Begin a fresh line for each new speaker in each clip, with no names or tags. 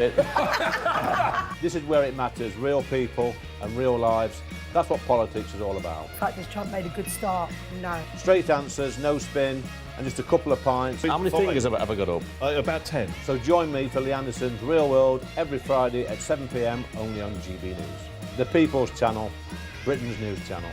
This is where it matters, real people and real lives. That's what politics is all about.
The fact is Trump made a good start, no.
Straight answers, no spin, and just a couple of pints.
How many fingers have I got up?
About 10.
So join me for Lee Anderson's Real World every Friday at 7 p.m. only on GB News. The People's Channel, Britain's news channel.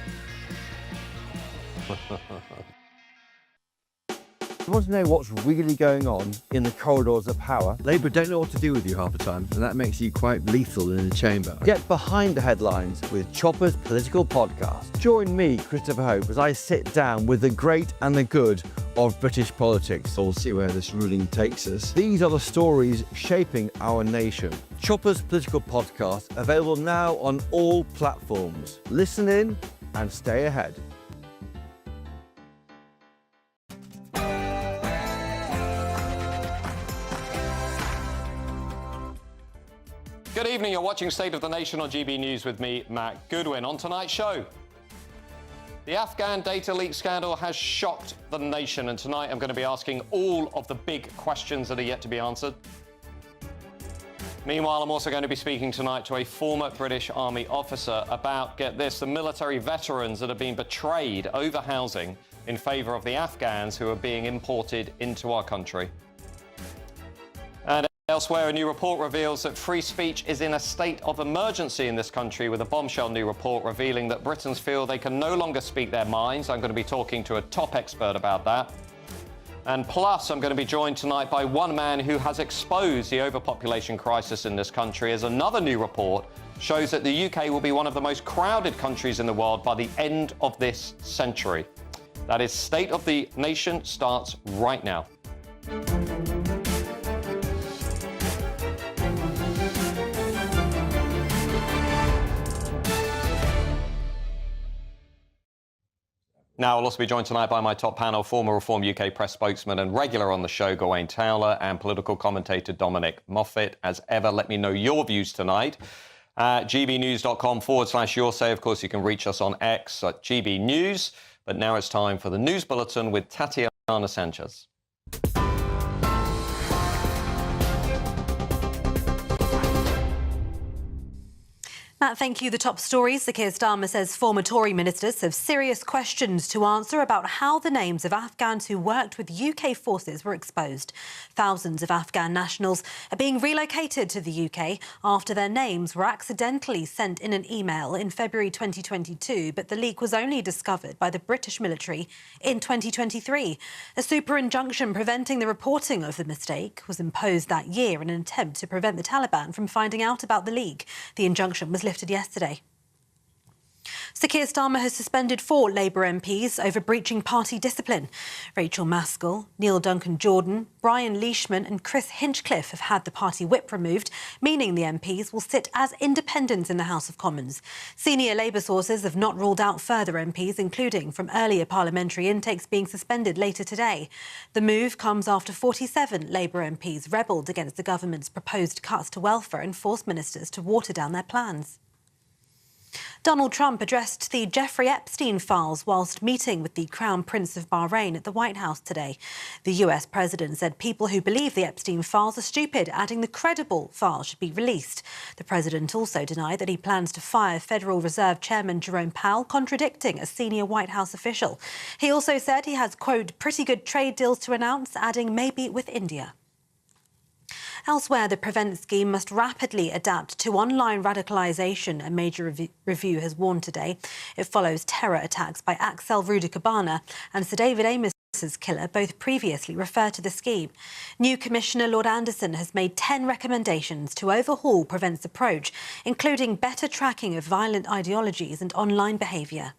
You want to know what's really going on in the corridors of power? Labour don't know what to do with you half the time, and that makes you quite lethal in the chamber. Get behind the headlines with Chopper's Political Podcast. Join me, Christopher Hope, as I sit down with the great and the good of British politics. We'll see where this ruling takes us. These are the stories shaping our nation. Chopper's Political Podcast, available now on all platforms. Listen in and stay ahead.
Good evening, you're watching State of the Nation on GB News with me, Matt Goodwin. On tonight's show, the Afghan data leak scandal has shocked the nation, and tonight I'm going to be asking all of the big questions that are yet to be answered. Meanwhile, I'm also going to be speaking tonight to a former British Army officer about, get this, the military veterans that have been betrayed over housing in favour of the Afghans who are being imported into our country. And elsewhere, a new report reveals that free speech is in a state of emergency in this country, with a bombshell new report revealing that Britons feel they can no longer speak their minds. I'm going to be talking to a top expert about that. And plus, I'm going to be joined tonight by one man who has exposed the overpopulation crisis in this country, as another new report shows that the UK will be one of the most crowded countries in the world by the end of this century. That is, State of the Nation starts right now. Now, I'll also be joined tonight by my top panel, former Reform UK press spokesman and regular on the show, Gawain Towler, and political commentator Dominic Moffat. As ever, let me know your views tonight at gbnews.com/your say. Of course, you can reach us on X at GB News. But now it's time for the News Bulletin with Tatiana Sanchez.
Matt, thank you. The top stories. The Keir Starmer says former Tory ministers have serious questions to answer about how the names of Afghans who worked with UK forces were exposed. Thousands of Afghan nationals are being relocated to the UK after their names were accidentally sent in an email in February 2022, but the leak was only discovered by the British military in 2023. A super injunction preventing the reporting of the mistake was imposed that year in an attempt to prevent the Taliban from finding out about the leak. The injunction was lifted yesterday. Sir Keir Starmer has suspended 4 Labour MPs over breaching party discipline. Rachel Maskell, Neil Duncan-Jordan, Brian Leishman and Chris Hinchcliffe have had the party whip removed, meaning the MPs will sit as independents in the House of Commons. Senior Labour sources have not ruled out further MPs, including from earlier parliamentary intakes being suspended later today. The move comes after 47 Labour MPs rebelled against the government's proposed cuts to welfare and forced ministers to water down their plans. Donald Trump addressed the Jeffrey Epstein files whilst meeting with the Crown Prince of Bahrain at the White House today. The US president said people who believe the Epstein files are stupid, adding the credible files should be released. The president also denied that he plans to fire Federal Reserve Chairman Jerome Powell, contradicting a senior White House official. He also said he has, quote, pretty good trade deals to announce, adding maybe with India. Elsewhere, the Prevent scheme must rapidly adapt to online radicalisation, a major review has warned today. It follows terror attacks by Axel Rudikabana and Sir David Amos's killer, both previously referred to the scheme. New Commissioner Lord Anderson has made 10 recommendations to overhaul Prevent's approach, including better tracking of violent ideologies and online behaviour.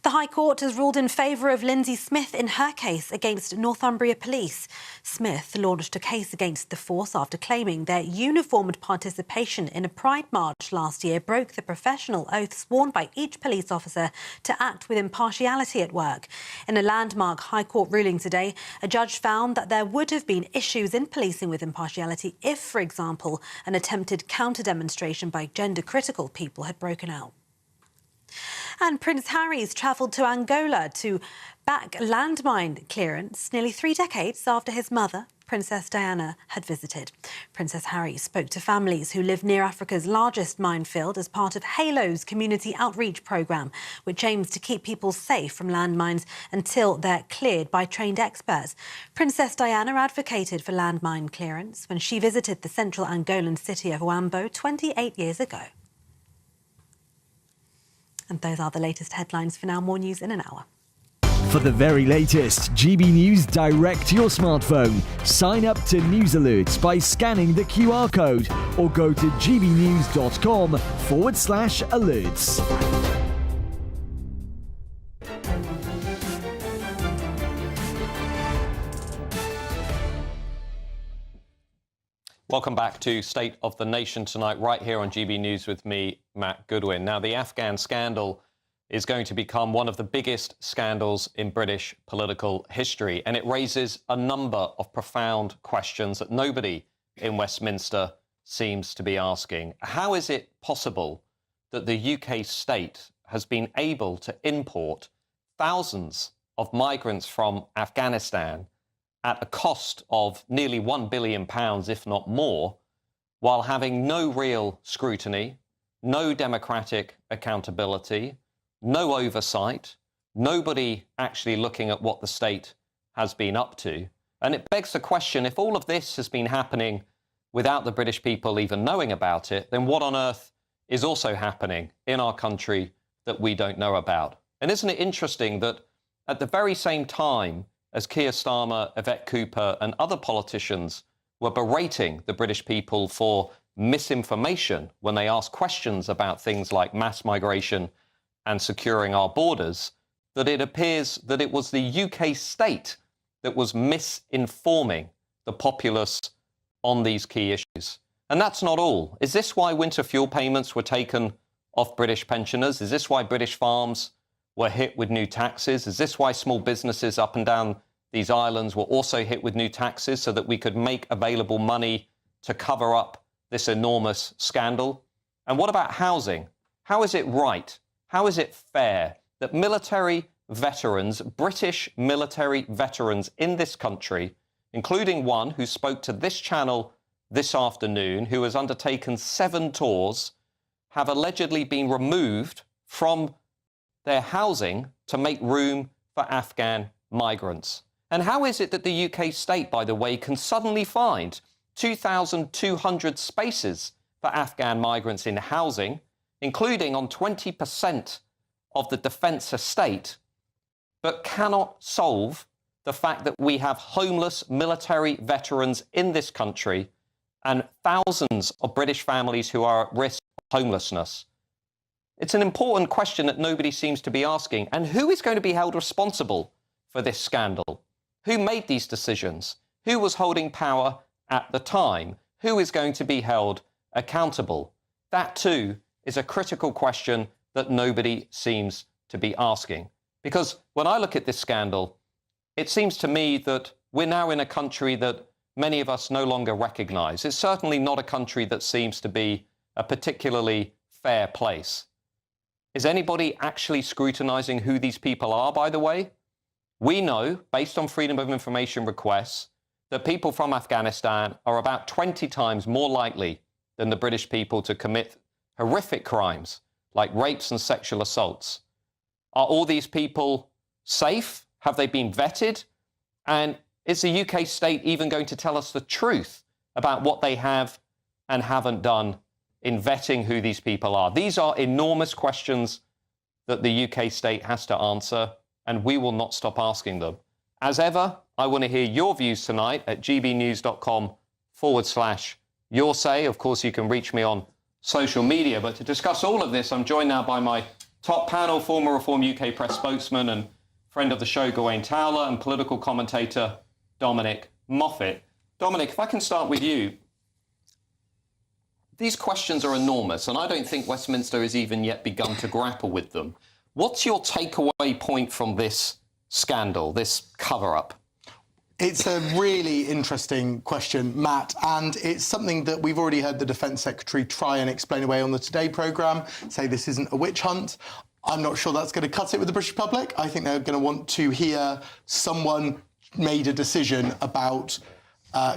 The High Court has ruled in favour of Lindsay Smith in her case against Northumbria Police. Smith launched a case against the force after claiming their uniformed participation in a Pride March last year broke the professional oath sworn by each police officer to act with impartiality at work. In a landmark High Court ruling today, a judge found that there would have been issues in policing with impartiality if, for example, an attempted counter-demonstration by gender-critical people had broken out. And Prince Harry's travelled to Angola to back landmine clearance nearly 3 decades after his mother, Princess Diana, had visited. Princess Harry spoke to families who live near Africa's largest minefield as part of Halo's community outreach programme, which aims to keep people safe from landmines until they're cleared by trained experts. Princess Diana advocated for landmine clearance when she visited the central Angolan city of Huambo 28 years ago. And those are the latest headlines for now. More news in an hour.
For the very latest GB News direct to your smartphone, sign up to News Alerts by scanning the QR code or go to gbnews.com/alerts.
Welcome back to State of the Nation tonight, right here on GB News with me, Matt Goodwin. Now, the Afghan scandal is going to become one of the biggest scandals in British political history, and it raises a number of profound questions that nobody in Westminster seems to be asking. How is it possible that the UK state has been able to import thousands of migrants from Afghanistan at a cost of nearly £1 billion, if not more, while having no real scrutiny, no democratic accountability, no oversight, nobody actually looking at what the state has been up to? And it begs the question, if all of this has been happening without the British people even knowing about it, then what on earth is also happening in our country that we don't know about? And isn't it interesting that at the very same time as Keir Starmer, Yvette Cooper and other politicians were berating the British people for misinformation when they asked questions about things like mass migration and securing our borders, that it appears that it was the UK state that was misinforming the populace on these key issues. And that's not all. Is this why winter fuel payments were taken off British pensioners? Is this why British farms were hit with new taxes? Is this why small businesses up and down these islands were also hit with new taxes so that we could make available money to cover up this enormous scandal? And what about housing? How is it right? How is it fair that military veterans, British military veterans in this country, including one who spoke to this channel this afternoon, who has undertaken 7 tours, have allegedly been removed from their housing to make room for Afghan migrants? And how is it that the UK state, by the way, can suddenly find 2,200 spaces for Afghan migrants in housing, including on 20% of the defence estate, but cannot solve the fact that we have homeless military veterans in this country and thousands of British families who are at risk of homelessness? It's an important question that nobody seems to be asking. And who is going to be held responsible for this scandal? Who made these decisions? Who was holding power at the time? Who is going to be held accountable? That too is a critical question that nobody seems to be asking. Because when I look at this scandal, it seems to me that we're now in a country that many of us no longer recognise. It's certainly not a country that seems to be a particularly fair place. Is anybody actually scrutinising who these people are, by the way? We know, based on Freedom of Information requests, that people from Afghanistan are about 20 times more likely than the British people to commit horrific crimes like rapes and sexual assaults. Are all these people safe? Have they been vetted? And is the UK state even going to tell us the truth about what they have and haven't done in vetting who these people are? These are enormous questions that the UK state has to answer, and we will not stop asking them. As ever, I want to hear your views tonight at gbnews.com/your say. Of course, you can reach me on social media. But to discuss all of this, I'm joined now by my top panel, former Reform UK press spokesman and friend of the show, Gawain Towler, and political commentator, Dominic Moffat. Dominic, if I can start with you. These questions are enormous, and I don't think Westminster has even yet begun to grapple with them. What's your takeaway point from this scandal, this cover-up?
It's a really interesting question, Matt, and it's something that we've already heard the Defence Secretary try and explain away on the Today programme, say this isn't a witch hunt. I'm not sure that's going to cut it with the British public. I think they're going to want to hear someone made a decision about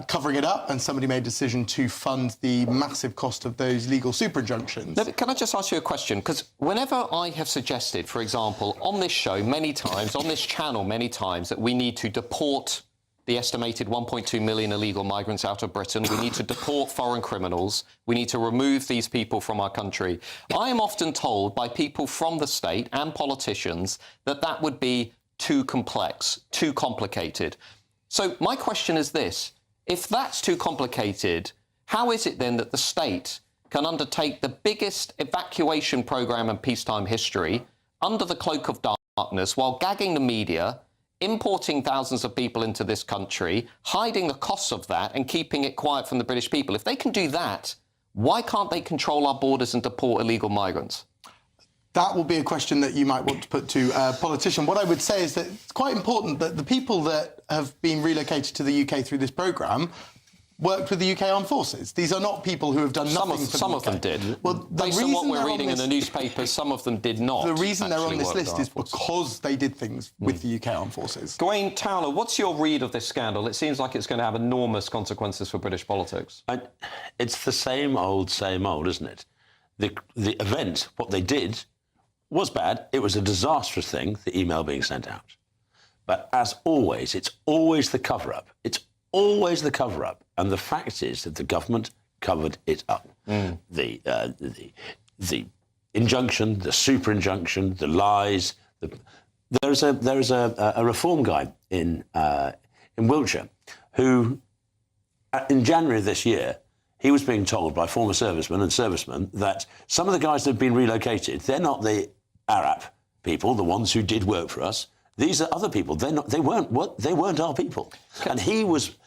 covering it up, and somebody made a decision to fund the massive cost of those legal super injunctions.
Now, can I just ask you a question? Because whenever I have suggested, for example, on this show many times, on this channel many times, that we need to deport the estimated 1.2 million illegal migrants out of Britain, we need to deport foreign criminals, we need to remove these people from our country, I am often told by people from the state and politicians that that would be too complex, too complicated. So my question is this. If that's too complicated, how is it then that the state can undertake the biggest evacuation programme in peacetime history under the cloak of darkness while gagging the media, importing thousands of people into this country, hiding the costs of that and keeping it quiet from the British people? If they can do that, why can't they control our borders and deport illegal migrants?
That will be a question that you might want to put to a politician. What I would say is that it's quite important that the people that have been relocated to the UK through this programme worked with the UK Armed Forces. These are not people who have done nothing for the UK.
Some of them did.
Well,
based on what we're reading in the newspapers, some of them did not.
The reason they're on this list is because they did things with the UK Armed Forces.
Gawain Towler, what's your read of this scandal? It seems like it's going to have enormous consequences for British politics.
It's the same old, isn't it? The event, what they did, was bad. It was a disastrous thing, the email being sent out. But as always, it's always the cover-up. It's always the cover-up. And the fact is that the government covered it up. The injunction, the super injunction, the lies. There is a reform guy in Wiltshire who, in January of this year, he was being told by former servicemen and servicemen that some of the guys that have been relocated, they're not the Arab people, the ones who did work for us. These are other people. They weren't our people. And he was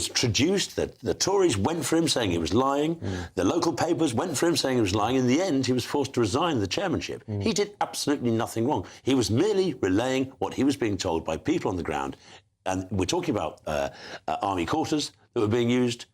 traduced. The Tories went for him saying he was lying. The local papers went for him saying he was lying. In the end, he was forced to resign the chairmanship. He did absolutely nothing wrong. He was merely relaying what he was being told by people on the ground. And we're talking about army quarters that were being used.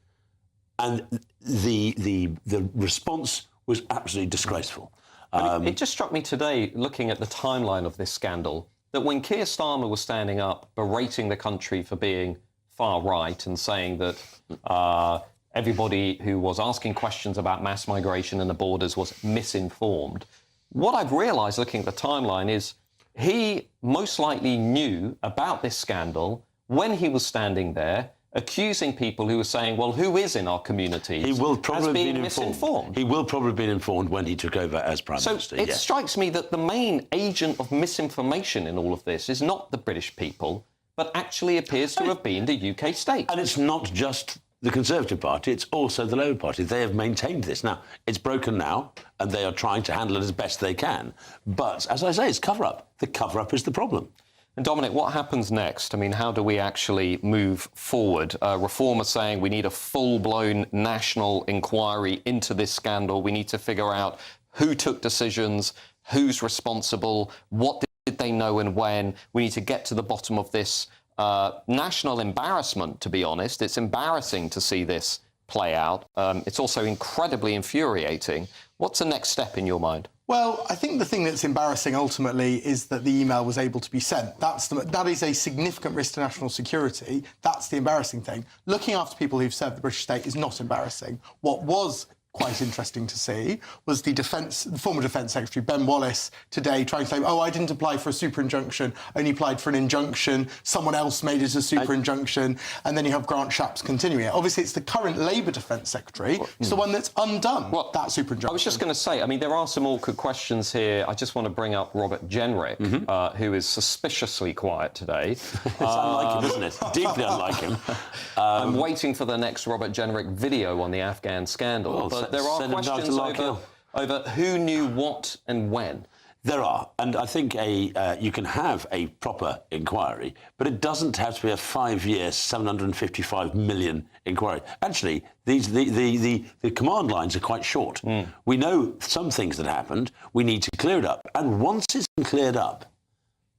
And the response was absolutely disgraceful.
It just struck me today, looking at the timeline of this scandal, that when Keir Starmer was standing up, berating the country for being far right and saying that everybody who was asking questions about mass migration and the borders was misinformed, what I've realised looking at the timeline is he most likely knew about this scandal when he was standing there accusing people who were saying, well, who is in our communities
he will probably
as being
been
misinformed?
He will probably have been informed when he took over as Prime Minister.
So it strikes me that the main agent of misinformation in all of this is not the British people, but actually appears to have been the UK state.
And it's not just the Conservative Party, it's also the Labour Party. They have maintained this. Now, it's broken now, and they are trying to handle it as best they can. But, as I say, it's cover-up. The cover-up is the problem.
And Dominic, what happens next? I mean, how do we actually move forward? Reform are saying we need a full-blown national inquiry into this scandal. We need to figure out who took decisions, who's responsible, what did they know and when. We need to get to the bottom of this national embarrassment, to be honest. It's embarrassing to see this play out. It's also incredibly infuriating. What's the next step in your mind?
Well, I think the thing that's embarrassing ultimately is that the email was able to be sent. That is a significant risk to national security. That's the embarrassing thing. Looking after people who've served the British state is not embarrassing. What was quite interesting to see was the former Defence Secretary, Ben Wallace, today trying to say, oh, I didn't apply for a super injunction, I only applied for an injunction, someone else made it a super injunction, and then you have Grant Shapps continuing it. Obviously, it's the current Labour Defence Secretary, it's the one that's undone that super injunction.
I was just going to say, I mean, there are some awkward questions here. I just want to bring up Robert Jenrick, who is suspiciously quiet today.
It's unlike him, isn't it? Deeply unlike him.
I'm waiting for the next Robert Jenrick video on the Afghan scandal. But there are questions over who knew what and when.
There are, and I think you can have a proper inquiry, but it doesn't have to be a 5-year, 755 million inquiry. Actually, the command lines are quite short. We know some things that happened. We need to clear it up, and once it's been cleared up,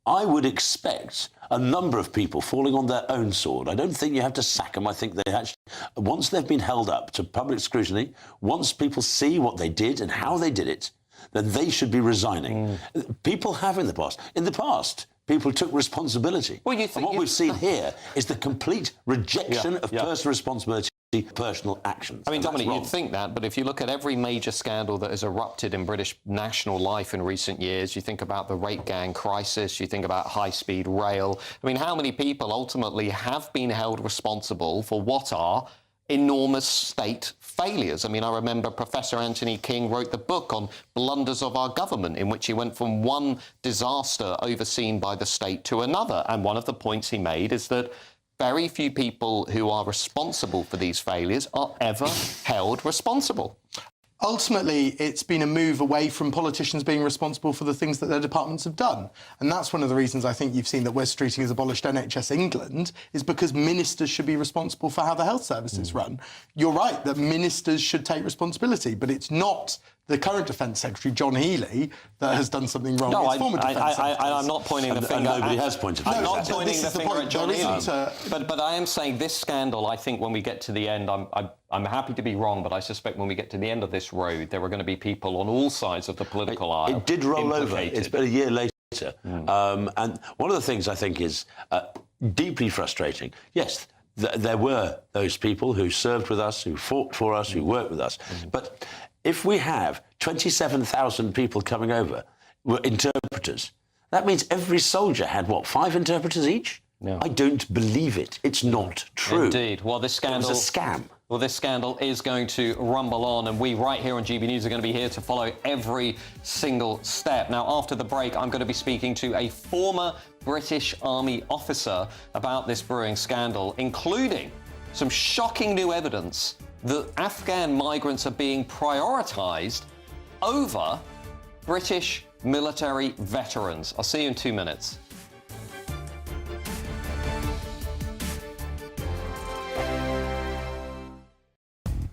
I would expect a number of people falling on their own sword. I don't think you have to sack them. I think they actually, once they've been held up to public scrutiny, once people see what they did and how they did it, then they should be resigning. People have in the past. In the past, people took responsibility.
Well,
and what we've seen here is the complete rejection of personal responsibility, personal actions.
I mean,
And that's
Dominic,
wrong.
you'd think that, but if you look at every major scandal that has erupted in British national life in recent years, you think about the rape gang crisis, you think about high-speed rail. I mean, how many people ultimately have been held responsible for what are enormous state failures? I mean, I remember Professor Anthony King wrote the book on blunders of our government, in which he went from one disaster overseen by the state to another. And one of the points he made is that very few people who are responsible for these failures are ever held responsible.
Ultimately, it's been a move away from politicians being responsible for the things that their departments have done. And that's one of the reasons I think you've seen that Wes Streeting has abolished NHS England, is because ministers should be responsible for how the health service is run. You're right that ministers should take responsibility, but it's not the current Defence Secretary, John Healey, that has done something wrong.
No,
It's former Defence Secretaries.
I'm not pointing the finger.
nobody has pointed
I'm
fingers
not
at it.
pointing
This
the
is the
finger
point.
at John
There
Healey.
isn't
But I am saying this scandal, I think when we get to the end, I'm happy to be wrong, but I suspect when we get to the end of this road, there are going to be people on all sides of the political aisle.
It did roll over.
implicated.
It's been a year later. And one of the things I think is deeply frustrating, yes, there were those people who served with us, who fought for us, who worked with us. But if we have 27,000 people coming over, were interpreters, that means every soldier had, what, 5 interpreters each?
Yeah.
I don't believe it. It's not true.
Indeed. Well, this scandal...
It was a scam.
Well, this scandal is going to rumble on, and we right here on GB News are going to be here to follow every single step. Now, after the break, I'm going to be speaking to a former British Army officer about this brewing scandal, including some shocking new evidence that Afghan migrants are being prioritised over British military veterans. I'll see you in 2 minutes.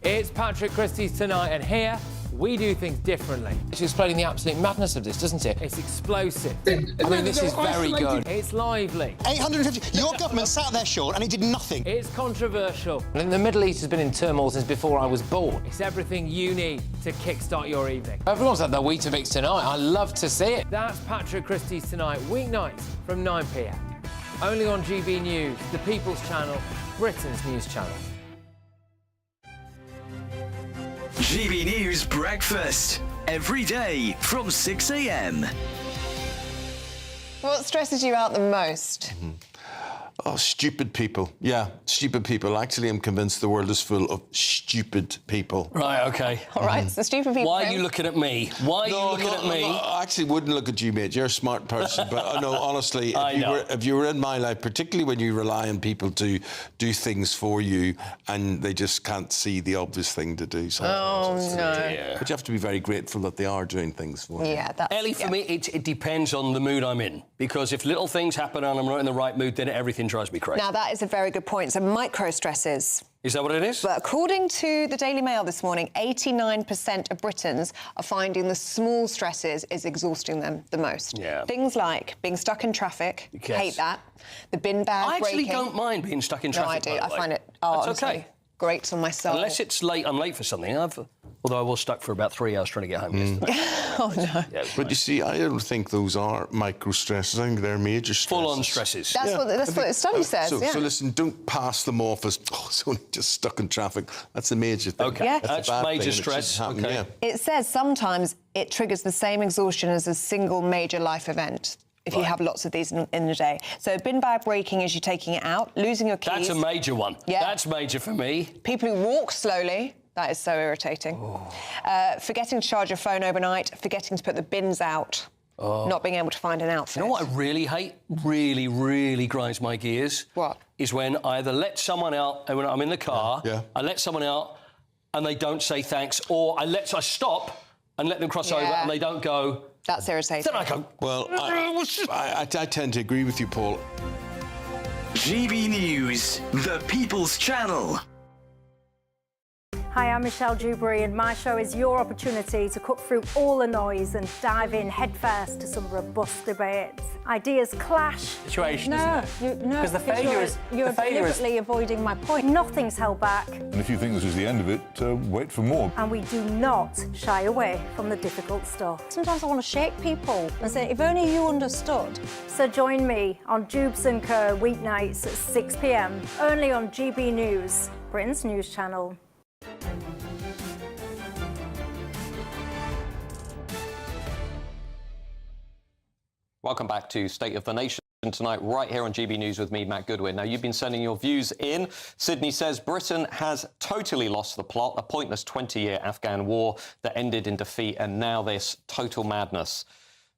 It's Patrick Christies tonight, and here we do things differently. It's explaining the absolute madness of this, doesn't it? It's explosive. I mean, this is very good. It's lively.
850. Your government sat there, Sean, and it did nothing.
It's controversial. And the Middle East has been in turmoil since before I was born. It's everything you need to kickstart your evening.
Everyone's had their Weetabix tonight. I love to see it.
That's Patrick Christies tonight, weeknights from 9 p.m. Only on GB News, the People's Channel, Britain's news channel.
GB News Breakfast. Every day from 6 a.m.
What stresses you out the most?
Oh, stupid people. Yeah, stupid people. Actually, I'm convinced the world is full of stupid people.
Right, OK.
All right, so stupid people.
Why are you looking at me? Why are you looking at me?
I actually wouldn't look at you, mate. You're a smart person. But no, honestly, if you were in my life, particularly when you rely on people to do things for you and they just can't see the obvious thing to do.
Oh, no.
But you have to be very grateful that they are doing things for you.
Yeah, that's...
Ellie, for me, it depends on the mood I'm in. Because if little things happen and I'm not in the right mood, then everything drives me crazy.
Now, that is a very good point. So, micro-stresses.
Is that what it is?
But according to the Daily Mail this morning, 89% of Britons are finding the small stresses is exhausting them the most.
Yeah.
Things like being stuck in traffic.
Yes.
Hate that. The bin bag
I actually
breaking.
don't mind being stuck in traffic.
No, I do.
by the
I
way.
find it...
That's
honestly,
OK.
great on my soul.
Unless it's late, I'm late for something. Although I was stuck for about 3 hours trying to get home yesterday.
Oh, no.
Yeah,
But you see, I don't think those are micro stresses. I think they're major stresses.
full-on stresses.
That's what the study says,
So
yeah.
listen, don't pass them off as, oh, it's only just stuck in traffic. That's a major thing.
OK,
Yeah.
that's
a bad
major
thing and it
stress.
shouldn't happen,
OK.
yeah.
It says sometimes it triggers the same exhaustion as a single major life event if you have lots of these in a day. So bin bag breaking is you taking it out, losing your keys.
That's a major one.
Yeah.
That's major for me.
People who walk slowly, that is so irritating. Forgetting to charge your phone overnight, forgetting to put the bins out, not being able to find an outfit.
You know what I really hate? Really, really grinds my gears?
What?
Is when I either let someone out, and when I'm in the car,
Yeah.
I let someone out and they don't say thanks, or I stop and let them cross over and they don't go...
That's irritating.
Then I go...
Well, I tend to agree with you, Paul.
GB News, the People's Channel.
Hi, I'm Michelle Dewberry, and my show is your opportunity to cut through all the noise and dive in headfirst to some robust debates. Ideas clash.
Situation,
No,
isn't it?
no,
Because the
because
failure is...
you're
the failure is...
deliberately avoiding my point. Nothing's held back.
And if you think this is the end of it, wait for more.
And we do not shy away from the difficult stuff.
Sometimes I want to shake people and say, if only you understood.
So join me on Jubes & Co. weeknights at 6 p.m, only on GB News, Britain's news channel.
Welcome back to State of the Nation tonight, right here on GB News with me, Matt Goodwin. Now, you've been sending your views in. Sydney says Britain has totally lost the plot, a pointless 20-year Afghan war that ended in defeat, and now this total madness.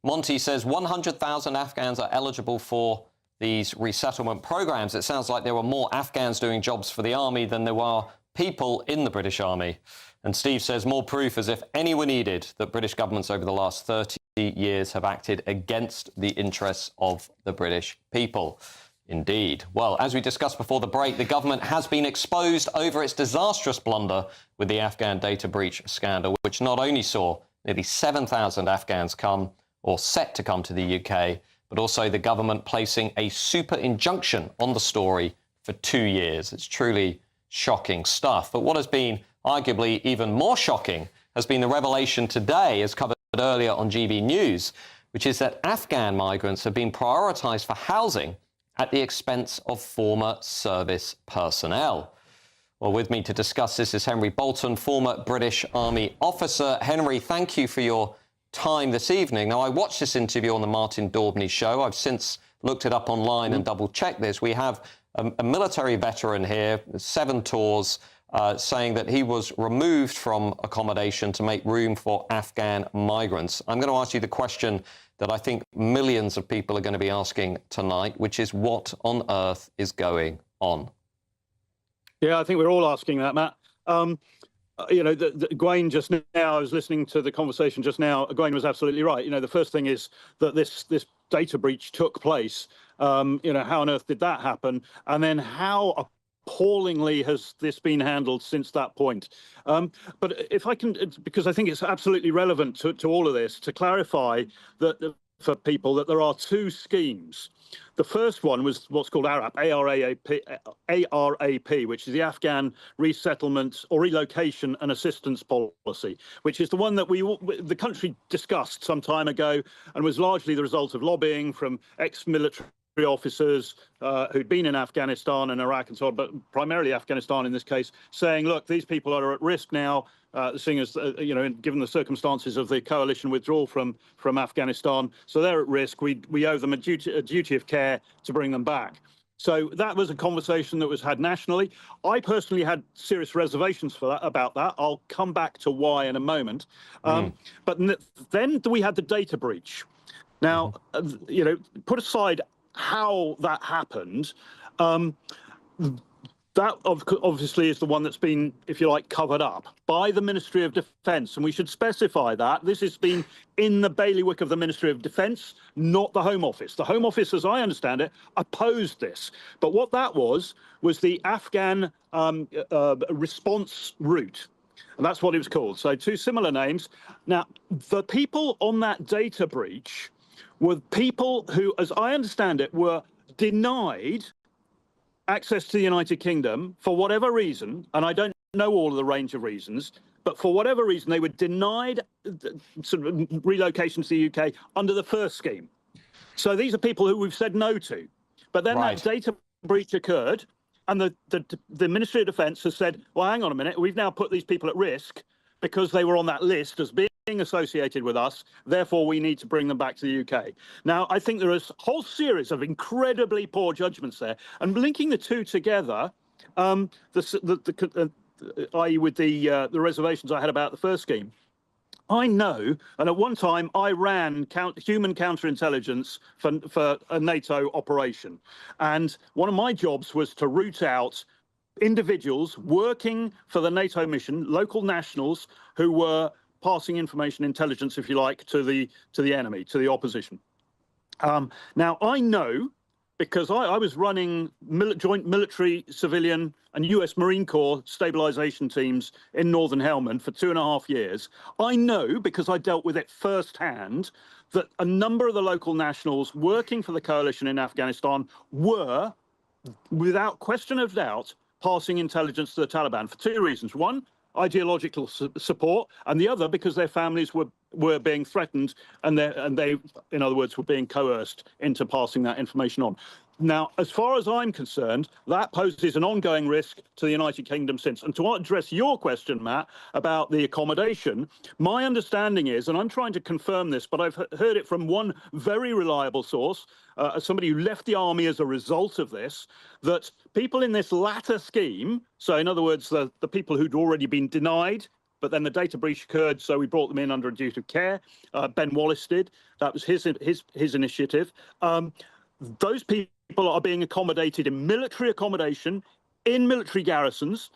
Monty says 100,000 Afghans are eligible for these resettlement programs. It sounds like there were more Afghans doing jobs for the army than there were people in the British Army. And Steve says more proof as if any were needed that British governments over the last 30 years have acted against the interests of the British people. Indeed. Well, as we discussed before the break, the government has been exposed over its disastrous blunder with the Afghan data breach scandal, which not only saw nearly 7,000 Afghans come or set to come to the UK, but also the government placing a super injunction on the story for 2 years. It's truly shocking stuff. But what has been arguably even more shocking has been the revelation today, as covered earlier on GB News, which is that Afghan migrants have been prioritised for housing at the expense of former service personnel. Well, with me to discuss this is Henry Bolton, former British Army officer. Henry, thank you for your time this evening. Now, I watched this interview on the Martin Daubney show. I've since looked it up online and double-checked this. We have a military veteran here, 7 tours, saying that he was removed from accommodation to make room for Afghan migrants. I'm going to ask you the question that I think millions of people are going to be asking tonight, which is what on earth is going on?
Yeah, I think we're all asking that, Matt. You know, Gwaine just now, I was listening to the conversation just now, Gwaine was absolutely right. You know, the first thing is that this data breach took place. You know, how on earth did that happen? And then how appallingly has this been handled since that point? But if I can, because I think it's absolutely relevant to all of this, to clarify that for people that there are 2 schemes. The first one was what's called ARAP, ARAP, which is the Afghan Resettlement or Relocation and Assistance Policy, which is the one that the country discussed some time ago and was largely the result of lobbying from ex-military officers who'd been in Afghanistan and Iraq and so on, but primarily Afghanistan in this case, saying, look, these people are at risk now, seeing as, you know, given the circumstances of the coalition withdrawal from Afghanistan, so they're at risk. We owe them a duty of care to bring them back. So that was a conversation that was had nationally. I personally had serious reservations about that. I'll come back to why in a moment. But then we had the data breach. Now, you know, put aside how that happened, that obviously is the one that's been, if you like, covered up by the Ministry of Defence. And we should specify that this has been in the bailiwick of the Ministry of Defence, not the Home Office. The Home Office, as I understand it, opposed this. But what that was the Afghan response route. And that's what it was called. So 2 similar names. Now, the people on that data breach were people who, as I understand it, were denied access to the United Kingdom for whatever reason, and I don't know all of the range of reasons, but for whatever reason, they were denied sort of relocation to the UK under the first scheme. So these are people who we've said no to. But then that data breach occurred, and the Ministry of Defence has said, well, hang on a minute, we've now put these people at risk because they were on that list as being associated with us, therefore we need to bring them back to the UK. Now, I think there is a whole series of incredibly poor judgments there, and linking the 2 together, i.e. with the reservations I had about the first scheme, I know, and at one time I ran human counterintelligence for a NATO operation, and one of my jobs was to root out individuals working for the NATO mission, local nationals who were passing information, intelligence, if you like, to the enemy, to the opposition. Now, I know, because I was running joint military, civilian and US Marine Corps stabilisation teams in Northern Helmand for 2.5 years. I know, because I dealt with it firsthand, that a number of the local nationals working for the coalition in Afghanistan were, without question of doubt, passing intelligence to the Taliban for 2 reasons. One, ideological support, and the other because their families were being threatened and they, in other words, were being coerced into passing that information on. Now, as far as I'm concerned, that poses an ongoing risk to the United Kingdom since. And to address your question, Matt, about the accommodation, my understanding is, and I'm trying to confirm this, but I've heard it from one very reliable source, somebody who left the army as a result of this, that people in this latter scheme, so in other words, the people who'd already been denied, but then the data breach occurred, so we brought them in under a duty of care. Ben Wallace did. That was his initiative. Those people are being accommodated in military accommodation, in military garrisons.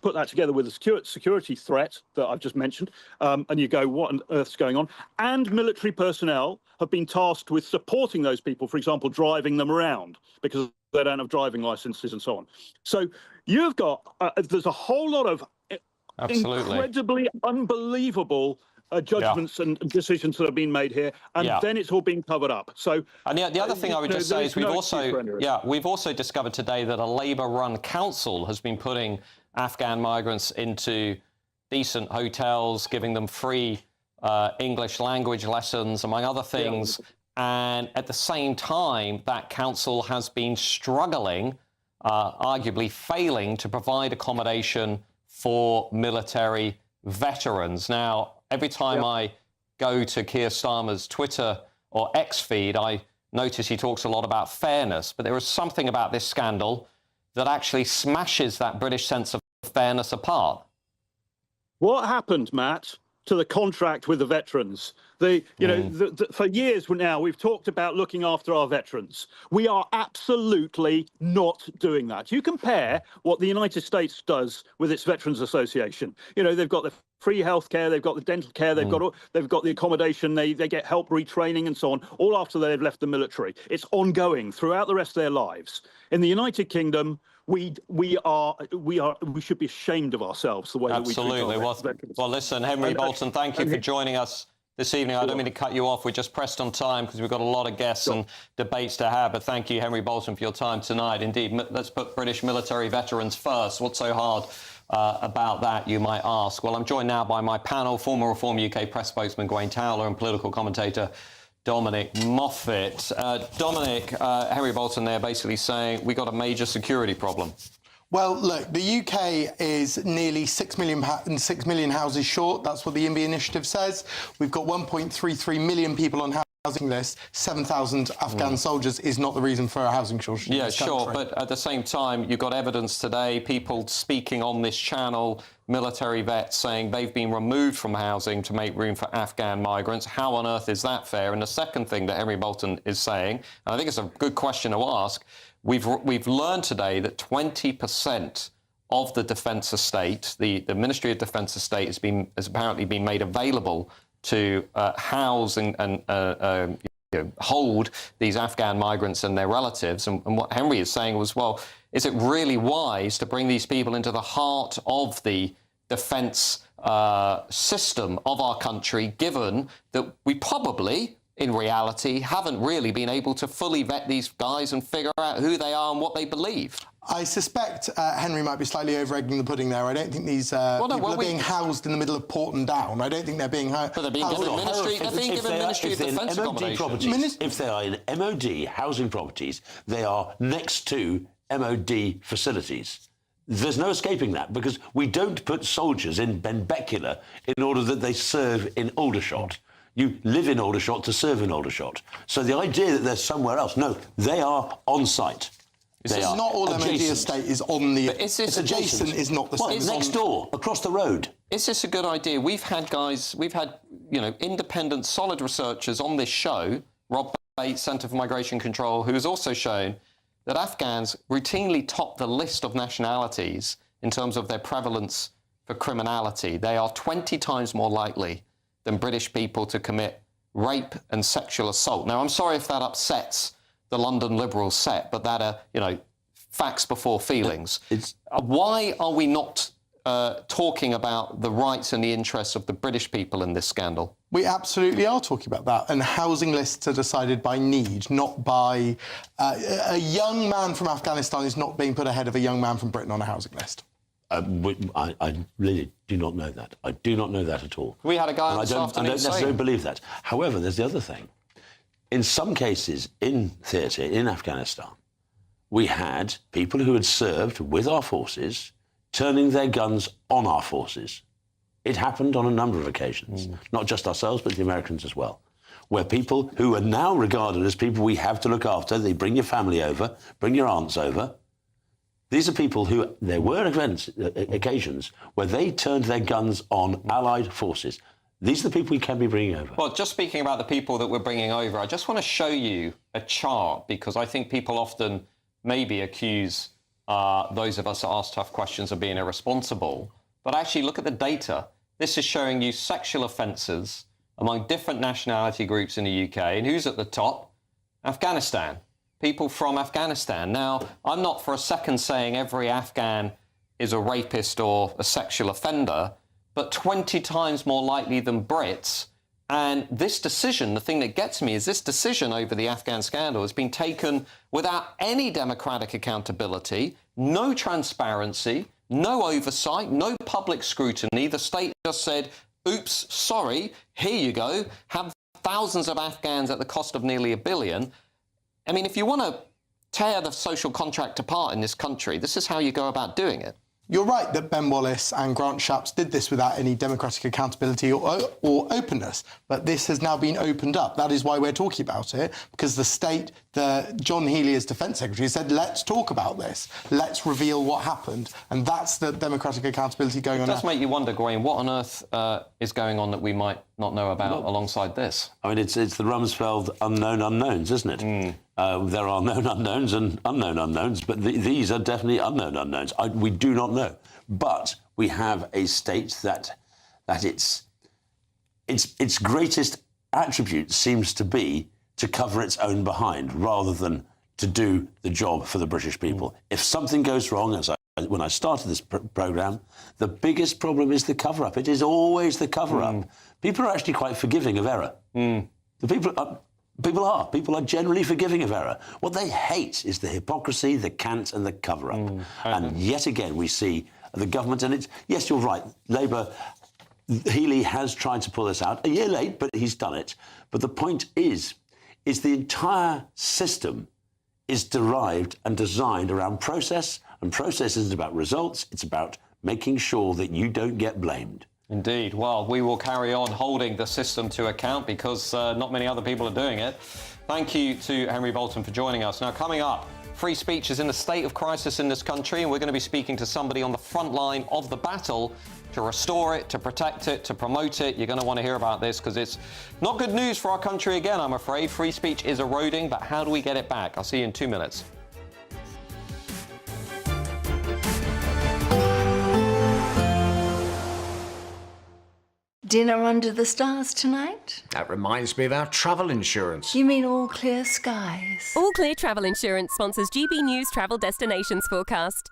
Put that together with the security threat that I've just mentioned, and you go, what on earth's going on? And military personnel have been tasked with supporting those people, for example, driving them around because they don't have driving licenses and so on. So you've got, there's a whole lot of incredibly unbelievable judgments and decisions that have been made here, and then it's all being covered up. So,
and the other thing I would just say is we've also discovered today that a Labour-run council has been putting Afghan migrants into decent hotels, giving them free English language lessons, among other things. And at the same time, that council has been struggling, arguably failing, to provide accommodation for military veterans. Now, every time I go to Keir Starmer's Twitter or X feed, I notice he talks a lot about fairness, but there is something about this scandal that actually smashes that British sense of fairness apart.
What happened, Matt, to the contract with the veterans? For years now, we've talked about looking after our veterans. We are absolutely not doing that. You compare what the United States does with its Veterans Association. They've got the free health care, they've got the dental care, they've got the accommodation, they get help retraining and so on, all after they've left the military. It's ongoing throughout the rest of their lives. In the United Kingdom, we should be ashamed of ourselves the way that we treat our veterans.
Well, listen, Henry Bolton, thank you for joining us this evening. I don't mean to cut you off. We're just pressed on time because we've got a lot of guests and debates to have. But thank you, Henry Bolton, for your time tonight. Indeed, let's put British military veterans first. What's so hard about that, you might ask? Well, I'm joined now by my panel, former Reform UK press spokesman Gwaine Towler and political commentator Dominic Moffat. Dominic, Henry Bolton there basically saying we got a major security problem.
Well, look, the UK is nearly 6 million houses short. That's what the INVI initiative says. We've got 1.33 million people on housing list. 7,000 Afghan soldiers is not the reason for a housing shortage.
Yeah, sure, but at the same time, you've got evidence today, people speaking on this channel, military vets saying they've been removed from housing to make room for Afghan migrants. How on earth is that fair? And the second thing that Henry Bolton is saying, and I think it's a good question to ask, we've learned today that 20% of the defence estate, the Ministry of Defence estate, has apparently been made available to house and hold these Afghan migrants and their relatives. And what Henry is saying was, well, is it really wise to bring these people into the heart of the defence system of our country, given that we probably, in reality, haven't really been able to fully vet these guys and figure out who they are and what they believe?
I suspect Henry might be slightly over-egging the pudding there. I don't think these people are being housed in the middle of Porton Down. I don't think they're being housed.
But they're being given Ministry of Defence accommodation.
If they are in MOD housing properties, they are next to MOD facilities. There's no escaping that, because we don't put soldiers in Benbecula in order that they serve in Aldershot. You live in Aldershot to serve in Aldershot. So the idea that they're somewhere else, no, they are on site.
Not all MOD estate is on the...
It's
adjacent is not the same.
Well, next door, across the road.
Is this a good idea? We've had independent, solid researchers on this show, Rob Bates, Centre for Migration Control, who has also shown that Afghans routinely top the list of nationalities in terms of their prevalence for criminality. They are 20 times more likely than British people to commit rape and sexual assault. Now, I'm sorry if that upsets the London Liberals set, but that are, you know, facts before feelings. Why are we not talking about the rights and the interests of the British people in this scandal?
We absolutely are talking about that, and housing lists are decided by need, not by... a young man from Afghanistan is not being put ahead of a young man from Britain on a housing list.
I really do not know that. I do not know that at all.
We had a guy
I don't necessarily believe that. However, there's the other thing. In some cases in theatre in Afghanistan, we had people who had served with our forces turning their guns on our forces. It happened on a number of occasions, not just ourselves, but the Americans as well, where people who are now regarded as people we have to look after, they bring your family over, bring your aunts over. These are people who, there were occasions where they turned their guns on Allied forces. These are the people we can be bringing over.
Well, just speaking about the people that we're bringing over, I just want to show you a chart, because I think people often maybe accuse those of us that ask tough questions of being irresponsible. But actually, look at the data. This is showing you sexual offences among different nationality groups in the UK. And who's at the top? Afghanistan. People from Afghanistan. Now, I'm not for a second saying every Afghan is a rapist or a sexual offender, but 20 times more likely than Brits. And this decision, the thing that gets me is this decision over the Afghan scandal has been taken without any democratic accountability, no transparency, no oversight, no public scrutiny. The state just said, oops, sorry, here you go, have thousands of Afghans at the cost of nearly $1 billion. I mean, if you want to tear the social contract apart in this country, this is how you go about doing it.
You're right that Ben Wallace and Grant Shapps did this without any democratic accountability or openness, but this has now been opened up. That is why we're talking about it, because the state, John Healey as Defence Secretary said, let's talk about this, let's reveal what happened, and that's the democratic accountability going on now.
It does make you wonder, Graham, what on earth is going on that we might not know about alongside this?
I mean, it's the Rumsfeld unknown unknowns, isn't it? There are known unknowns and unknown unknowns, but these are definitely unknown unknowns. We do not know. But we have a state that its greatest attribute seems to be to cover its own behind rather than to do the job for the British people. If something goes wrong, when I started this programme, the biggest problem is the cover-up. It is always the cover-up. People are actually quite forgiving of error. People are generally forgiving of error. What they hate is the hypocrisy, the cant and the cover-up. And yet again, we see the government, and it's, yes, you're right, Labour, Healey has tried to pull this out, a year late, but he's done it. But the point is the entire system is derived and designed around process, and process isn't about results, it's about making sure that you don't get blamed.
Indeed. Well, we will carry on holding the system to account because not many other people are doing it. Thank you to Henry Bolton for joining us. Now, coming up, free speech is in a state of crisis in this country, and we're going to be speaking to somebody on the front line of the battle to restore it, to protect it, to promote it. You're going to want to hear about this because it's not good news for our country again, I'm afraid. Free speech is eroding, but how do we get it back? I'll see you in 2 minutes.
Dinner under the stars tonight?
That reminds me of our travel insurance.
You mean All Clear Skies?
All Clear Travel Insurance sponsors GBNews Travel Destinations Forecast.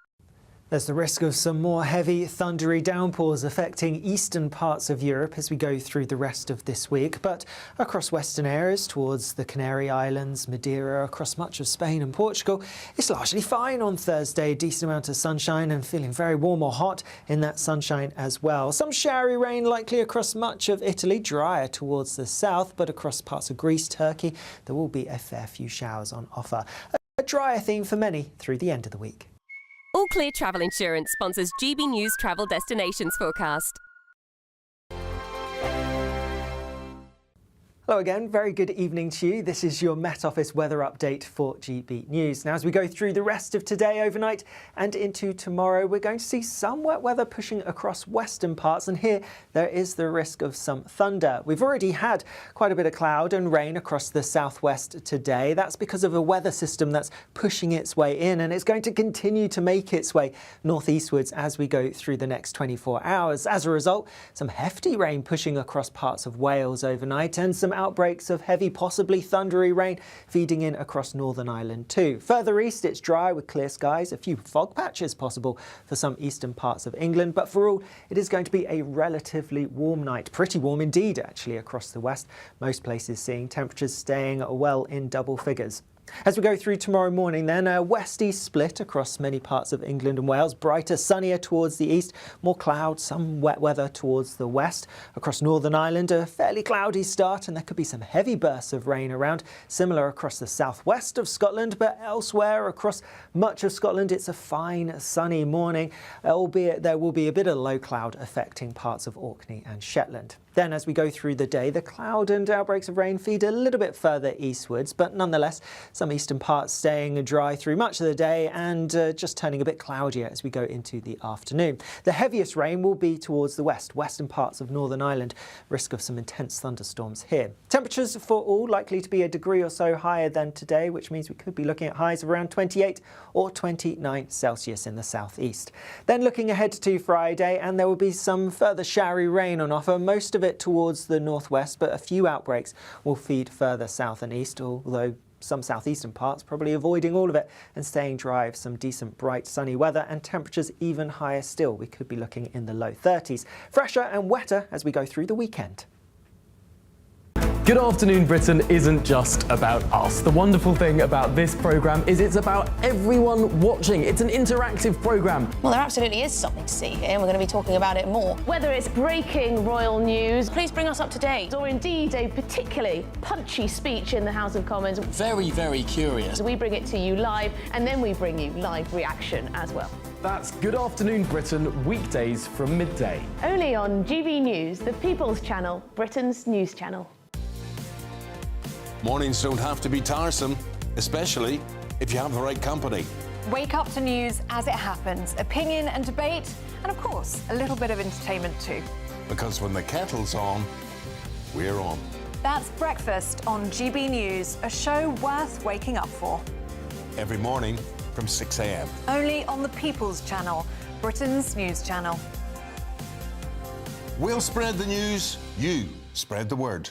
There's the risk of some more heavy, thundery downpours affecting eastern parts of Europe as we go through the rest of this week. But across western areas towards the Canary Islands, Madeira, across much of Spain and Portugal, it's largely fine on Thursday. Decent amount of sunshine and feeling very warm or hot in that sunshine as well. Some showery rain likely across much of Italy, drier towards the south, but across parts of Greece, Turkey, there will be a fair few showers on offer. A drier theme for many through the end of the week.
All Clear Travel Insurance sponsors GBNews Travel Destinations Forecast.
Hello again, very good evening to you. This is your Met Office weather update for GB News. Now, as we go through the rest of today, overnight and into tomorrow, we're going to see some wet weather pushing across western parts, and here there is the risk of some thunder. We've already had quite a bit of cloud and rain across the southwest today. That's because of a weather system that's pushing its way in, and it's going to continue to make its way northeastwards as we go through the next 24 hours. As a result, some hefty rain pushing across parts of Wales overnight and some outbreaks of heavy, possibly thundery rain feeding in across Northern Ireland too. Further east, it's dry with clear skies, a few fog patches possible for some eastern parts of England, but for all, it is going to be a relatively warm night. Pretty warm indeed, actually, across the west. Most places seeing temperatures staying well in double figures. As we go through tomorrow morning then, a west-east split across many parts of England and Wales. Brighter, sunnier towards the east, more clouds, some wet weather towards the west. Across Northern Ireland, a fairly cloudy start and there could be some heavy bursts of rain around. Similar across the southwest of Scotland, but elsewhere across much of Scotland it's a fine sunny morning, albeit there will be a bit of low cloud affecting parts of Orkney and Shetland. Then as we go through the day, the cloud and outbreaks of rain feed a little bit further eastwards, but nonetheless, some eastern parts staying dry through much of the day and just turning a bit cloudier as we go into the afternoon. The heaviest rain will be towards the western parts of Northern Ireland. Risk of some intense thunderstorms here. Temperatures for all likely to be a degree or so higher than today, which means we could be looking at highs of around 28 or 29 Celsius in the southeast. Then looking ahead to Friday, and there will be some further showery rain on offer, most of it towards the northwest, but a few outbreaks will feed further south and east, although some southeastern parts probably avoiding all of it and staying dry with some decent bright sunny weather and temperatures even higher still. We could be looking in the low 30s. Fresher and wetter as we go through the weekend.
Good Afternoon Britain isn't just about us. The wonderful thing about this programme is it's about everyone watching. It's an interactive programme.
Well, there absolutely is something to see here, and we're going to be talking about it more. Whether it's breaking royal news, please bring us up to date, or indeed a particularly punchy speech in the House of Commons.
Very, very curious.
We bring it to you live, and then we bring you live reaction as well.
That's Good Afternoon Britain, weekdays from midday.
Only on GB News, the People's Channel, Britain's news channel.
Mornings don't have to be tiresome, especially if you have the right company.
Wake up to news as it happens, opinion and debate, and of course, a little bit of entertainment too.
Because when the kettle's on, we're on.
That's Breakfast on GB News, a show worth waking up for.
Every morning from 6 a.m.
Only on the People's Channel, Britain's news channel.
We'll spread the news, you spread the word.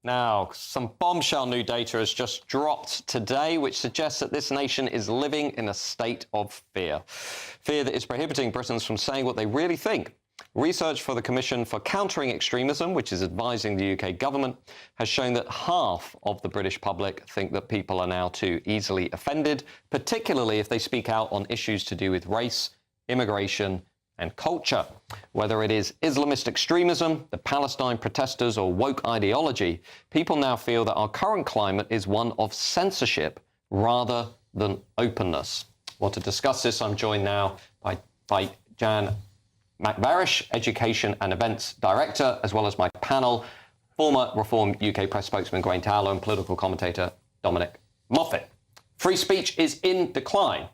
Now, some bombshell new data has just dropped today, which suggests that this nation is living in a state of fear. Fear that is prohibiting Britons from saying what they really think. Research for the Commission for Countering Extremism, which is advising the UK government, has shown that half of the British public think that people are now too easily offended, particularly if they speak out on issues to do with race, immigration, and culture. Whether it is Islamist extremism, the Palestine protesters, or woke ideology, people now feel that our current climate is one of censorship rather than openness. Well, to discuss this, I'm joined now by Jan McVarish, Education and Events Director, as well as my panel, former Reform UK press spokesman Gwen Towler and political commentator Dominic Moffat. Free speech is in decline.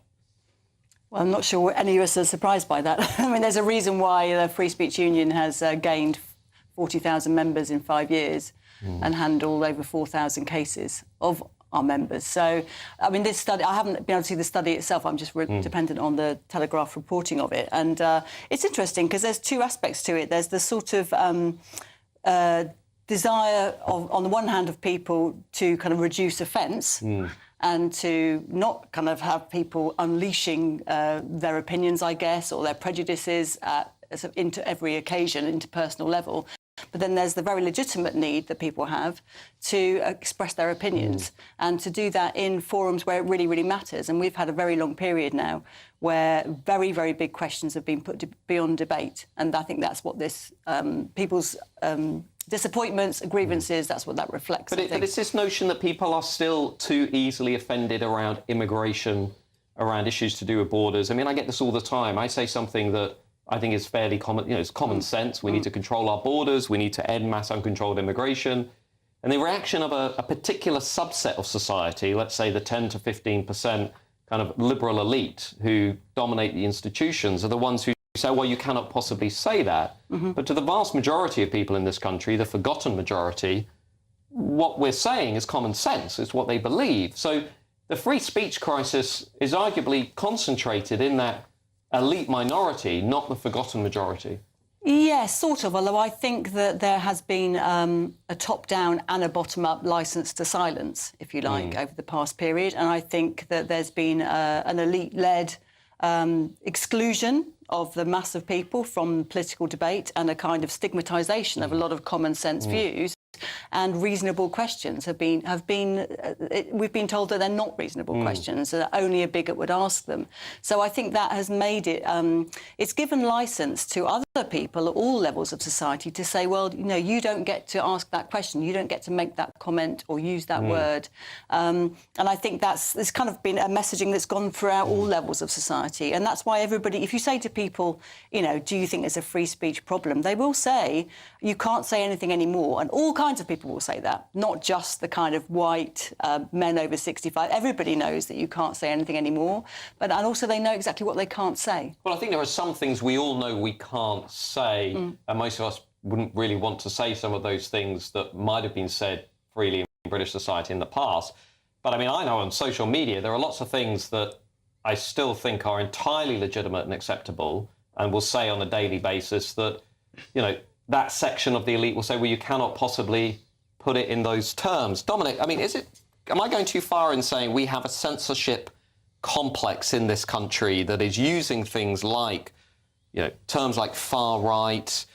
Well, I'm not sure any of us are surprised by that. I mean, there's a reason why the Free Speech Union has gained 40,000 members in 5 years and handled over 4,000 cases of our members. So, I mean, this study, I haven't been able to see the study itself. I'm just dependent on the Telegraph reporting of it. And it's interesting because there's two aspects to it. There's the sort of desire of, on the one hand, of people to kind of reduce offence and to not kind of have people unleashing their opinions, I guess, or their prejudices into every occasion, into personal level. But then there's the very legitimate need that people have to express their opinions and to do that in forums where it really, really matters. And we've had a very long period now where very, very big questions have been put beyond debate. And I think that's what this people's disappointments, grievances, that's what that reflects.
But it's this notion that people are still too easily offended around immigration, around issues to do with borders. I mean, I get this all the time. I say something that I think is fairly common, you know, it's common sense. We need to control our borders. We need to end mass uncontrolled immigration. And the reaction of a particular subset of society, let's say the 10 to 15% kind of liberal elite who dominate the institutions, are the ones who say, well, you cannot possibly say that. But to the vast majority of people in this country, the forgotten majority, what we're saying is common sense. It's what they believe. So the free speech crisis is arguably concentrated in that elite minority, not the forgotten majority.
Yes, sort of, although I think that there has been a top-down and a bottom-up licence to silence, if you like, over the past period. And I think that there's been an elite-led exclusion of the mass of people from political debate and a kind of stigmatisation of a lot of common-sense views. And reasonable questions we've been told that they're not reasonable questions, that only a bigot would ask them. So I think that has made it, it's given licence to other people at all levels of society to say, well, you know, you don't get to ask that question, you don't get to make that comment or use that word. And I think there's kind of been a messaging that's gone throughout all levels of society. And that's why everybody, if you say to people, you know, do you think there's a free speech problem? They will say, you can't say anything anymore. And all kinds of people will say that, not just the kind of white men over 65. Everybody knows that you can't say anything anymore, and also they know exactly what they can't say.
Well, I think there are some things we all know we can't say, and most of us wouldn't really want to say some of those things that might have been said freely in British society in the past. But I mean, I know on social media there are lots of things that I still think are entirely legitimate and acceptable, and will say on a daily basis that, you know, that section of the elite will say, well, you cannot possibly put it in those terms. Dominic, I mean, am I going too far in saying we have a censorship complex in this country that is using things like, you know, terms like far right,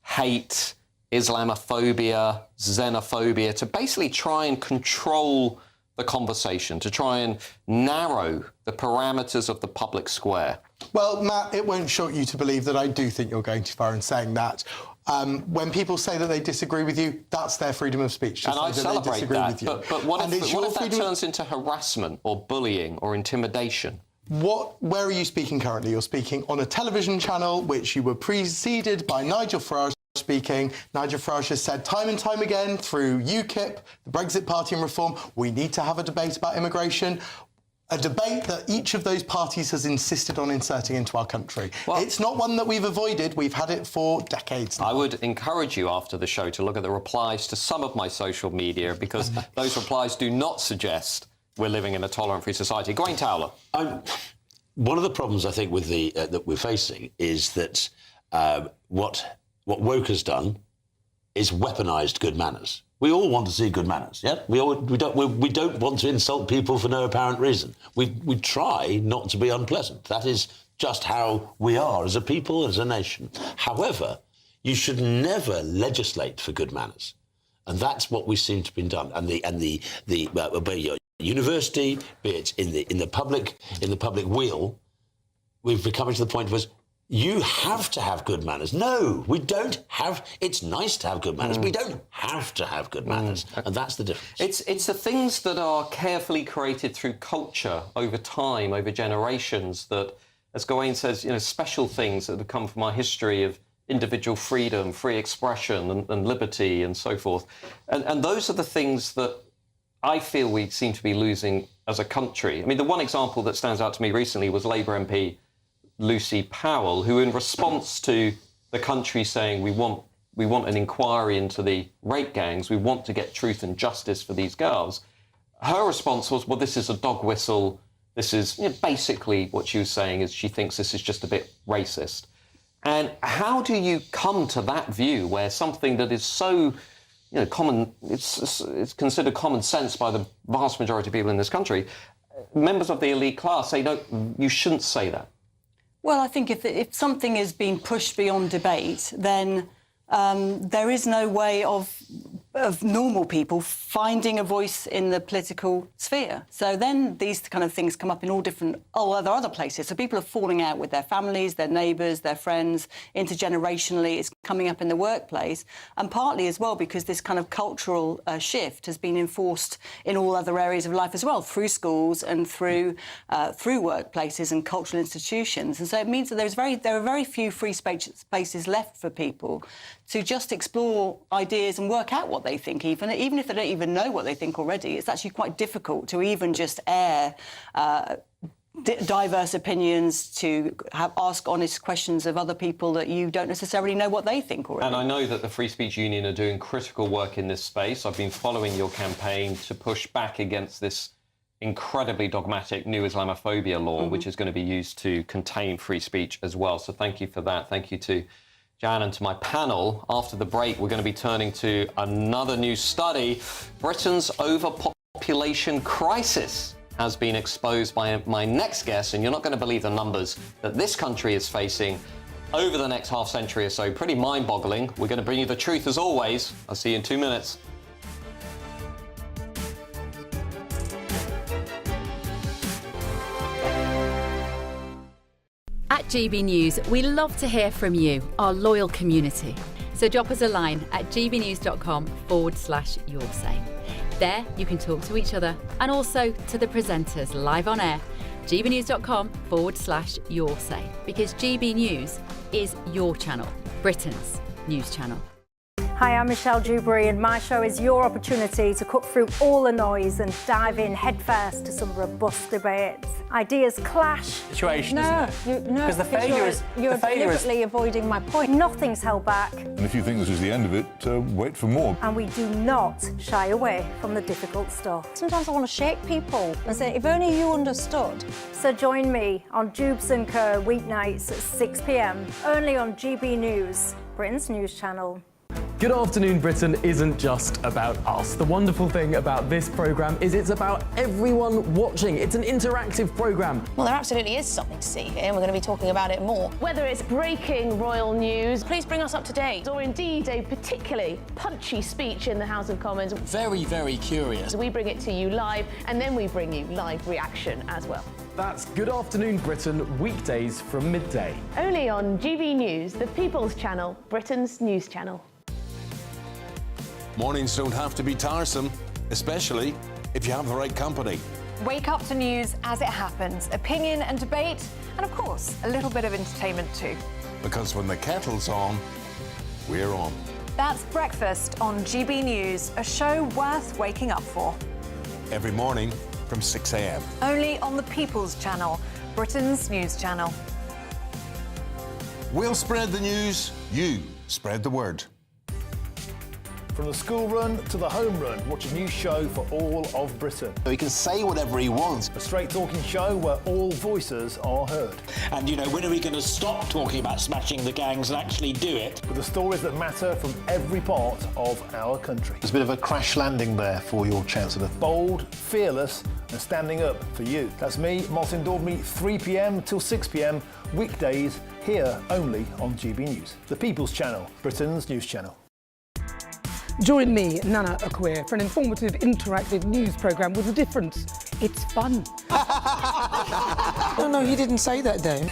hate, Islamophobia, xenophobia, to basically try and control the conversation, to try and narrow the parameters of the public square?
Well, Matt, it won't shock you to believe that I do think you're going too far in saying that. When people say that they disagree with you, that's their freedom of speech.
And I celebrate that. But what if that turns into harassment or bullying or intimidation?
Where are you speaking currently? You're speaking on a television channel which you were preceded by Nigel Farage speaking. Nigel Farage has said time and time again through UKIP, the Brexit Party and Reform, we need to have a debate about immigration. A debate that each of those parties has insisted on inserting into our country. Well, it's not one that we've avoided. We've had it for decades now.
I would encourage you after the show to look at the replies to some of my social media, because those replies do not suggest we're living in a tolerant free society. Gawain Towler.
One of the problems I think with that we're facing is that what woke has done is weaponised good manners. We all want to see good manners, yeah? We don't want to insult people for no apparent reason. We try not to be unpleasant. That is just how we are as a people, as a nation. However, you should never legislate for good manners, and that's what we seem to have been done. And the university, be it in the public wheel, we've become to the point where you have to have good manners. No, we don't have. It's nice to have good manners. We don't have to have good manners, and that's the difference.
It's the things that are carefully created through culture over time, over generations, that, as Gawain says, you know, special things that have come from our history of individual freedom, free expression, and liberty, and so forth. And those are the things that I feel we seem to be losing as a country. I mean, the one example that stands out to me recently was Labour MP Lucy Powell, who, in response to the country saying we want an inquiry into the rape gangs, we want to get truth and justice for these girls, her response was, well, this is a dog whistle. This is, you know, basically what she was saying is she thinks this is just a bit racist. And how do you come to that view where something that is so, you know, common, it's considered common sense by the vast majority of people in this country, members of the elite class say, no, you shouldn't say that?
Well, I think if something is being pushed beyond debate, then there is no way of normal people finding a voice in the political sphere. So then these kind of things come up in all other places. So people are falling out with their families, their neighbours, their friends, intergenerationally. It's coming up in the workplace, and partly as well because this kind of cultural shift has been enforced in all other areas of life as well, through schools and through workplaces and cultural institutions. And so it means that there are very few free spaces left for people to just explore ideas and work out what they think, even if they don't even know what they think already. It's actually quite difficult to even just air diverse opinions, to ask honest questions of other people that you don't necessarily know what they think already.
And I know that the Free Speech Union are doing critical work in this space. I've been following your campaign to push back against this incredibly dogmatic new Islamophobia law, which is going to be used to contain free speech as well. So thank you for that. Thank you to Jan and to my panel. After the break, we're going to be turning to another new study. Britain's overpopulation crisis has been exposed by my next guest, and you're not going to believe the numbers that this country is facing over the next half century or so. Pretty mind-boggling. We're going to bring you the truth as always. I'll see you in 2 minutes.
At GB News, we love to hear from you, our loyal community. So drop us a line at gbnews.com/yoursay. There you can talk to each other and also to the presenters live on air. gbnews.com/yoursay, because GB News is your channel, Britain's news channel.
Hi, I'm Michelle Dewberry, and my show is your opportunity to cut through all the noise and dive in headfirst to some robust debates. Ideas clash.
Situation,
no,
because the failure is
you're deliberately avoiding my point. Nothing's held back,
And if you think this is the end of it, wait for more.
and we do not shy away from the difficult stuff.
Sometimes I want to shake people and say, if only you understood.
So join me on Jubes & Co. weeknights at 6 p.m. only on GB News, Britain's news channel.
Good Afternoon Britain isn't just about us. The wonderful thing about this programme is it's about everyone watching. It's an interactive programme.
Well, there absolutely is something to see here, and we're going to be talking about it more. Whether it's breaking royal news, please bring us up to date, or indeed a particularly punchy speech in the House of Commons.
Very, very curious.
We bring it to you live, and then we bring you live reaction as well.
That's Good Afternoon Britain, weekdays from midday.
Only on GB News, the People's Channel, Britain's news channel.
Mornings don't have to be tiresome, especially if you have the right company.
Wake up to news as it happens, opinion and debate, and of course, a little bit of entertainment too.
Because when the kettle's on, we're on.
That's Breakfast on GB News, a show worth waking up for.
Every morning from 6 a.m.
Only on the People's Channel, Britain's news channel.
We'll spread the news, you spread the word.
From the school run to the home run, watch a new show for all of Britain.
He can say whatever he wants.
A straight-talking show where all voices are heard.
And, you know, when are we going to stop talking about smashing the gangs and actually do it?
With the stories that matter from every part of our country.
There's a bit of a crash landing there for your Chancellor.
Bold, fearless and standing up for you. That's me, Martin Dordme, 3 p.m. till 6 p.m, weekdays, here only on GB News. The People's Channel, Britain's news channel.
Join me, Nana Akwe, for an informative, interactive news programme with a difference. It's fun.
No, he didn't say that, though.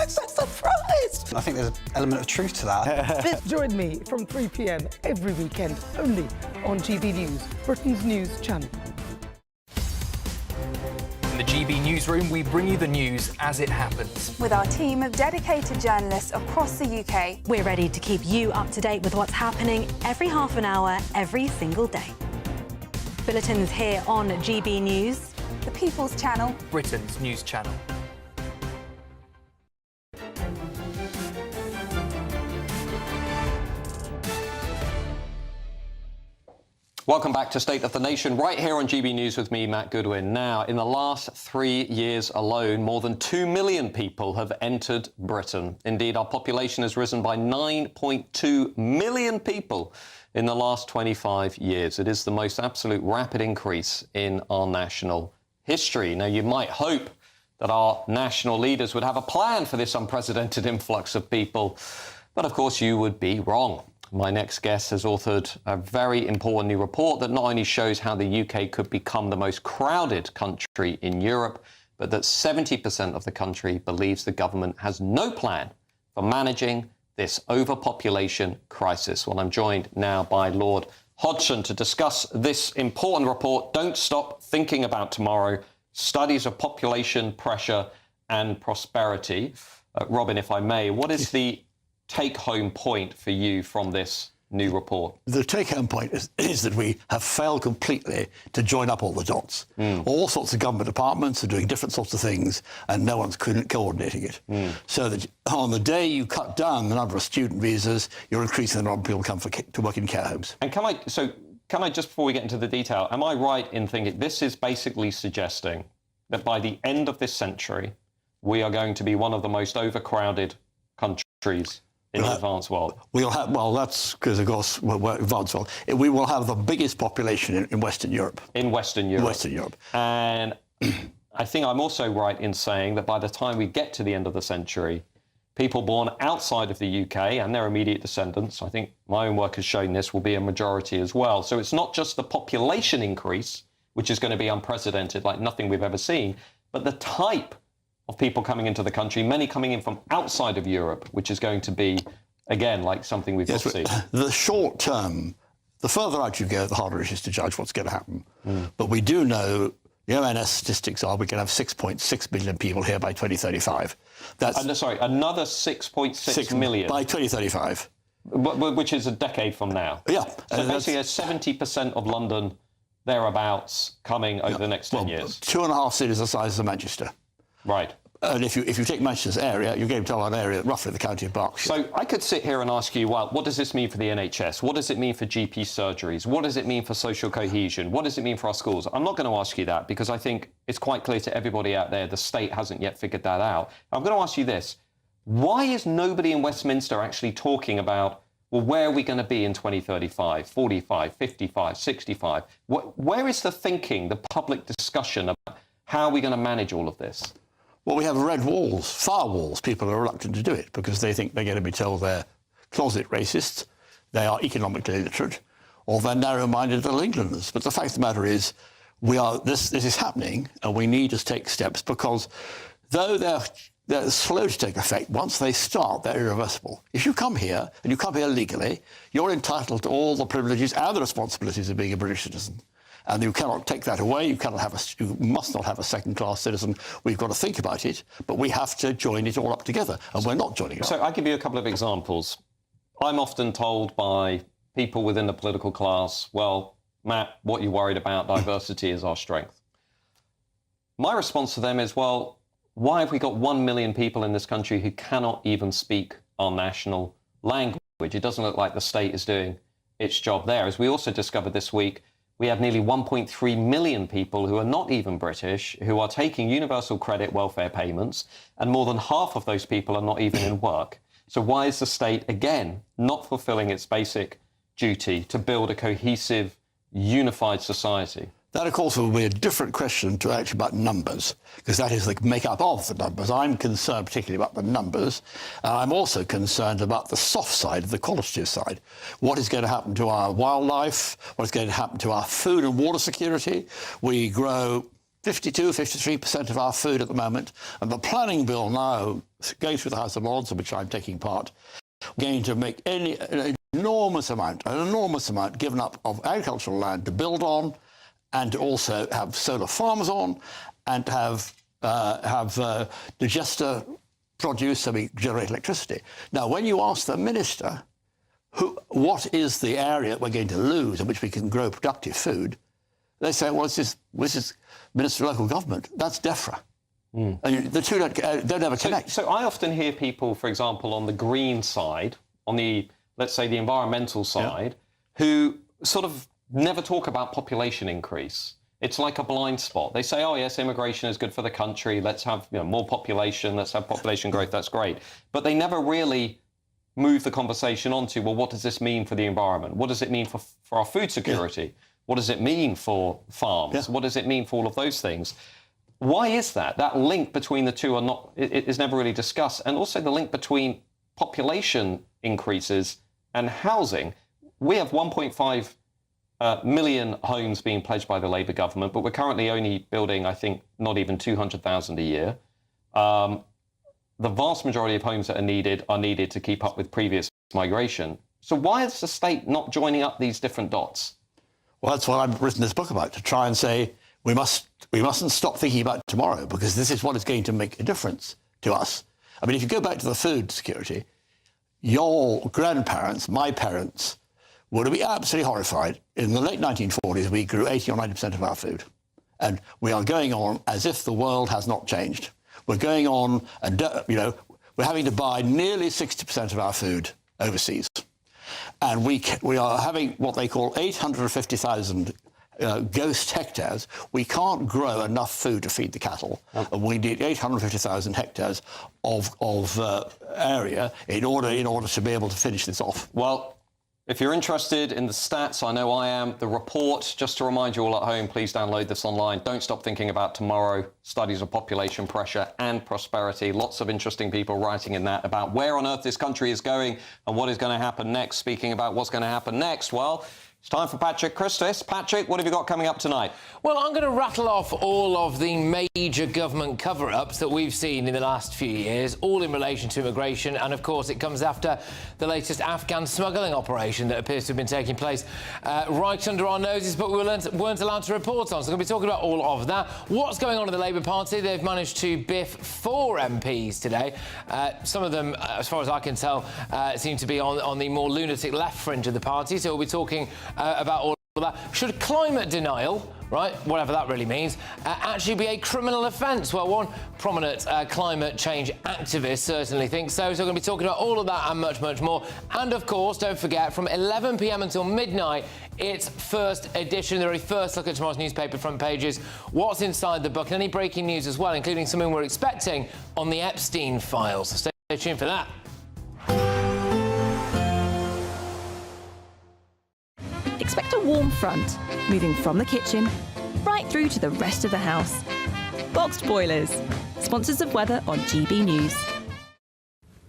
I'm so surprised.
I think there's an element of truth to that.
Join me from 3 p.m. every weekend, only on GB News, Britain's news channel.
In the GB Newsroom, we bring you the news as it happens.
With our team of dedicated journalists across the UK,
we're ready to keep you up to date with what's happening every half an hour, every single day. Bulletins here on GB News,
the People's Channel,
Britain's news channel.
Welcome back to State of the Nation, right here on GB News with me, Matt Goodwin. Now, in the last 3 years alone, more than 2 million people have entered Britain. Indeed, our population has risen by 9.2 million people in the last 25 years. It is the most absolute rapid increase in our national history. Now, you might hope that our national leaders would have a plan for this unprecedented influx of people, but of course you would be wrong. My next guest has authored a very important new report that not only shows how the UK could become the most crowded country in Europe, but that 70% of the country believes the government has no plan for managing this overpopulation crisis. Well, I'm joined now by Lord Hodgson to discuss this important report, Don't Stop Thinking About Tomorrow, Studies of Population Pressure and Prosperity. Robin, if I may, what is the take-home point for you from this new report?
The take-home point is that we have failed completely to join up all the dots. All sorts of government departments are doing different sorts of things, and no one's coordinating it. So that on the day you cut down the number of student visas, you're increasing the number of people who come to work in care homes.
And can I, so can I, just before we get into the detail, am I right in thinking this is basically suggesting that by the end of this century, we are going to be one of the most overcrowded countries in the advanced world?
We'll have, well, that's because, of course, we're advanced world. We will have the biggest population in Western Europe.
In Western Europe.
Western Europe.
And I think I'm also right in saying that by the time we get to the end of the century, people born outside of the UK and their immediate descendants, I think my own work has shown this, will be a majority as well. So it's not just the population increase, which is going to be unprecedented, like nothing we've ever seen, but the type of people coming into the country, many coming in from outside of Europe, which is going to be, again, like something we've not seen.
The short term, the further out you go, the harder it is to judge what's going to happen. But we do know, the ONS statistics are we're going to have 6.6 million people here by 2035. That's
sorry, another 6.6 million?
By 2035.
Which is a decade from now.
Yeah.
So basically 70% of London, thereabouts, coming over the next 10 years.
2.5 cities the size of Manchester.
Right.
And if you take Manchester's area, you're going to tell an area roughly the county of Berkshire.
So I could sit here and ask you, well, what does this mean for the NHS? What does it mean for GP surgeries? What does it mean for social cohesion? What does it mean for our schools? I'm not going to ask you that because I think it's quite clear to everybody out there the state hasn't yet figured that out. I'm going to ask you this. Why is nobody in Westminster actually talking about, well, where are we going to be in 2035, 45, 55, 65? Where is the thinking, the public discussion about how are we going to manage all of this?
Well, we have red walls, firewalls. People are reluctant to do it because they think they're going to be told they're closet racists, they are economically illiterate, or they're narrow-minded little Englanders. But the fact of the matter is, this is happening, and we need to take steps because though they're slow to take effect, once they start, they're irreversible. If you come here, and you come here legally, you're entitled to all the privileges and the responsibilities of being a British citizen. And you cannot take that away. You must not have a second-class citizen. We've got to think about it, but we have to join it all up together, and we're not joining it up.
So I'll give you a couple of examples. I'm often told by people within the political class, well, Matt, what you're worried about, diversity is our strength. My response to them is, well, why have we got 1 million people in this country who cannot even speak our national language? It doesn't look like the state is doing its job there. As we also discovered this week, we have nearly 1.3 million people who are not even British, who are taking universal credit welfare payments, and more than half of those people are not even in work. So why is the state, again, not fulfilling its basic duty to build a cohesive, unified society?
That, of course, will be a different question to actually about numbers, because that is the make-up of the numbers. I'm concerned particularly about the numbers. I'm also concerned about the soft side, the qualitative side. What is going to happen to our wildlife? What is going to happen to our food and water security? We grow 53% of our food at the moment, and the planning bill now, going through the House of Lords, of which I'm taking part, going to make an enormous amount given up of agricultural land to build on, and to also have solar farms on, and have digester produce so we generate electricity. Now, when you ask the minister, what is the area we're going to lose in which we can grow productive food, they say, well, this is Minister of Local Government. That's DEFRA. And the two don't ever connect.
So I often hear people, for example, on the green side, on the, let's say, the environmental side, who sort of never talk about population increase. It's like a blind spot. They say, oh, yes, immigration is good for the country. Let's have more population. Let's have population growth. That's great. But they never really move the conversation onto, well, what does this mean for the environment? What does it mean for our food security? What does it mean for farms? What does it mean for all of those things? Why is that? That link between the two is never really discussed. And also the link between population increases and housing. We have 1.5 million homes being pledged by the Labour government, but we're currently only building, I think, not even 200,000 a year. The vast majority of homes that are needed to keep up with previous migration. So why is the state not joining up these different dots?
Well, that's what I've written this book about, to try and say we mustn't stop thinking about tomorrow, because this is what is going to make a difference to us. I mean, if you go back to the food security, your grandparents, my parents, would be absolutely horrified. In the late 1940s, we grew 80 or 90% of our food. And we are going on as if the world has not changed. We're going on, and we're having to buy nearly 60% of our food overseas. and we are having what they call 850,000 ghost hectares. We can't grow enough food to feed the cattle, and we need 850,000 hectares of area in order to be able to finish this off.
Well, if you're interested in the stats, I know I am, the report, just to remind you all at home, please download this online. Don't stop thinking about tomorrow. Studies of population pressure and prosperity. Lots of interesting people writing in that about where on earth this country is going and what is going to happen next. Speaking about what's going to happen next, well, it's time for Patrick Christies. Patrick, what have you got coming up tonight?
Well, I'm going to rattle off all of the major government cover-ups that we've seen in the last few years, all in relation to immigration, and of course it comes after the latest Afghan smuggling operation that appears to have been taking place right under our noses, but we weren't allowed to report on. So we're going to be talking about all of that. What's going on in the Labour Party? They've managed to biff 4 MPs today. Some of them, as far as I can tell, seem to be on the more lunatic left fringe of the party, so we'll be talking about all of that. Should climate denial, right, whatever that really means, actually be a criminal offence? Well, one prominent climate change activist certainly thinks so. So we're going to be talking about all of that and much, much more. And, of course, don't forget, from 11 p.m. until midnight, it's First Edition, the very first look at tomorrow's newspaper front pages, what's inside the book, and any breaking news as well, including something we're expecting on the Epstein files. So stay tuned for that.
Expect a warm front, moving from the kitchen right through to the rest of the house. Boxed Boilers, sponsors of weather on GB News.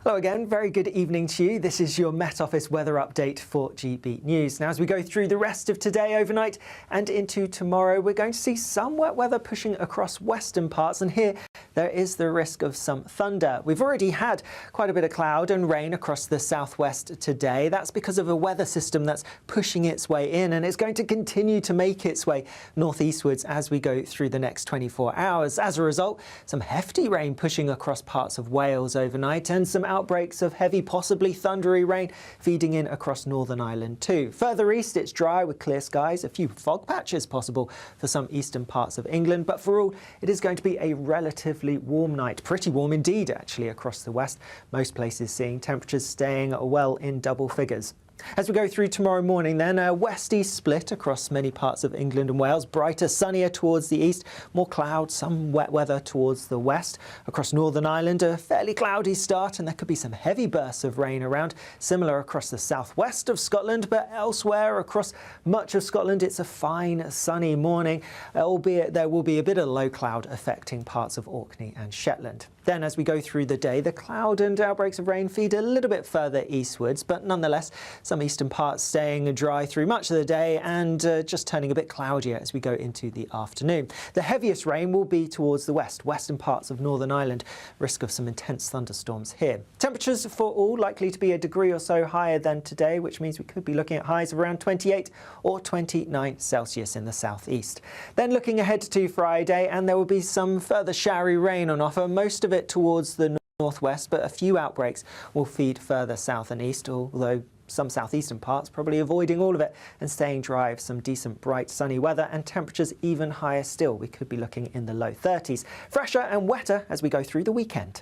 Hello again, very good evening to you. This is your Met Office weather update for GB News. Now, as we go through the rest of today, overnight and into tomorrow, we're going to see some wet weather pushing across western parts, and here there is the risk of some thunder. We've already had quite a bit of cloud and rain across the southwest today. That's because of a weather system that's pushing its way in, and it's going to continue to make its way northeastwards as we go through the next 24 hours. As a result, some hefty rain pushing across parts of Wales overnight, and some outbreaks of heavy, possibly thundery rain feeding in across Northern Ireland too. Further east, it's dry with clear skies, a few fog patches possible for some eastern parts of England, but for all, it is going to be a relatively warm night. Pretty warm indeed, actually, across the west. Most places seeing temperatures staying well in double figures. As we go through tomorrow morning then, a west-east split across many parts of England and Wales. Brighter, sunnier towards the east, more cloud, some wet weather towards the west. Across Northern Ireland, a fairly cloudy start, and there could be some heavy bursts of rain around. Similar across the southwest of Scotland, but elsewhere across much of Scotland, it's a fine, sunny morning, albeit there will be a bit of low cloud affecting parts of Orkney and Shetland. Then, as we go through the day, the cloud and outbreaks of rain feed a little bit further eastwards, but nonetheless, some eastern parts staying dry through much of the day and just turning a bit cloudier as we go into the afternoon. The heaviest rain will be towards the western parts of Northern Ireland. Risk of some intense thunderstorms here. Temperatures for all likely to be a degree or so higher than today, which means we could be looking at highs of around 28 or 29 Celsius in the southeast. Then looking ahead to Friday, and there will be some further showery rain on offer, most of it towards the northwest, but a few outbreaks will feed further south and east, although some southeastern parts probably avoiding all of it and staying dry with some decent bright sunny weather, and temperatures even higher still. We could be looking in the low 30s. Fresher and wetter as we go through the weekend.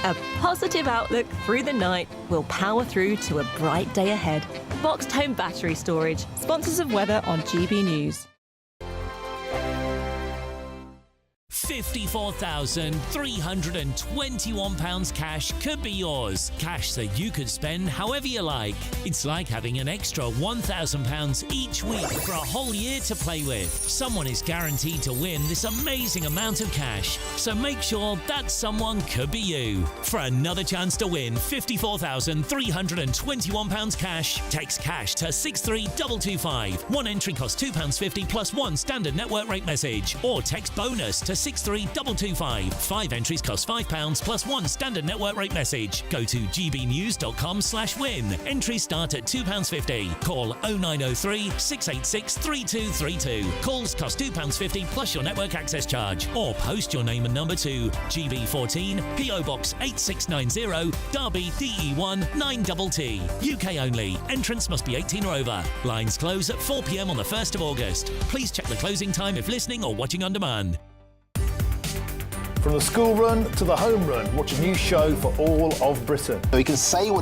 A positive outlook through the night will power through to a bright day ahead. Boxed Home Battery Storage, sponsors of weather on GB News.
£54,321 cash could be yours. Cash that you could spend however you like. It's like having an extra £1,000 each week for a whole year to play with. Someone is guaranteed to win this amazing amount of cash. So make sure that someone could be you. For another chance to win £54,321 cash, text cash to 63225. One entry costs £2.50 plus one standard network rate message. Or text bonus to 63225. 5 entries cost £5 plus one standard network rate message. Go to gbnews.com/win. Entries start at £2.50. Call 0903 686 3232. Calls cost £2.50 plus your network access charge. Or post your name and number to GB14 PO Box 8690 Derby DE1 9TT. UK only. Entrance must be 18 or over. Lines close at 4 p.m. on the 1st of August. Please check the closing time if listening or watching on demand.
From the school run to the home run, watch a new show for all of Britain.
We can say whatever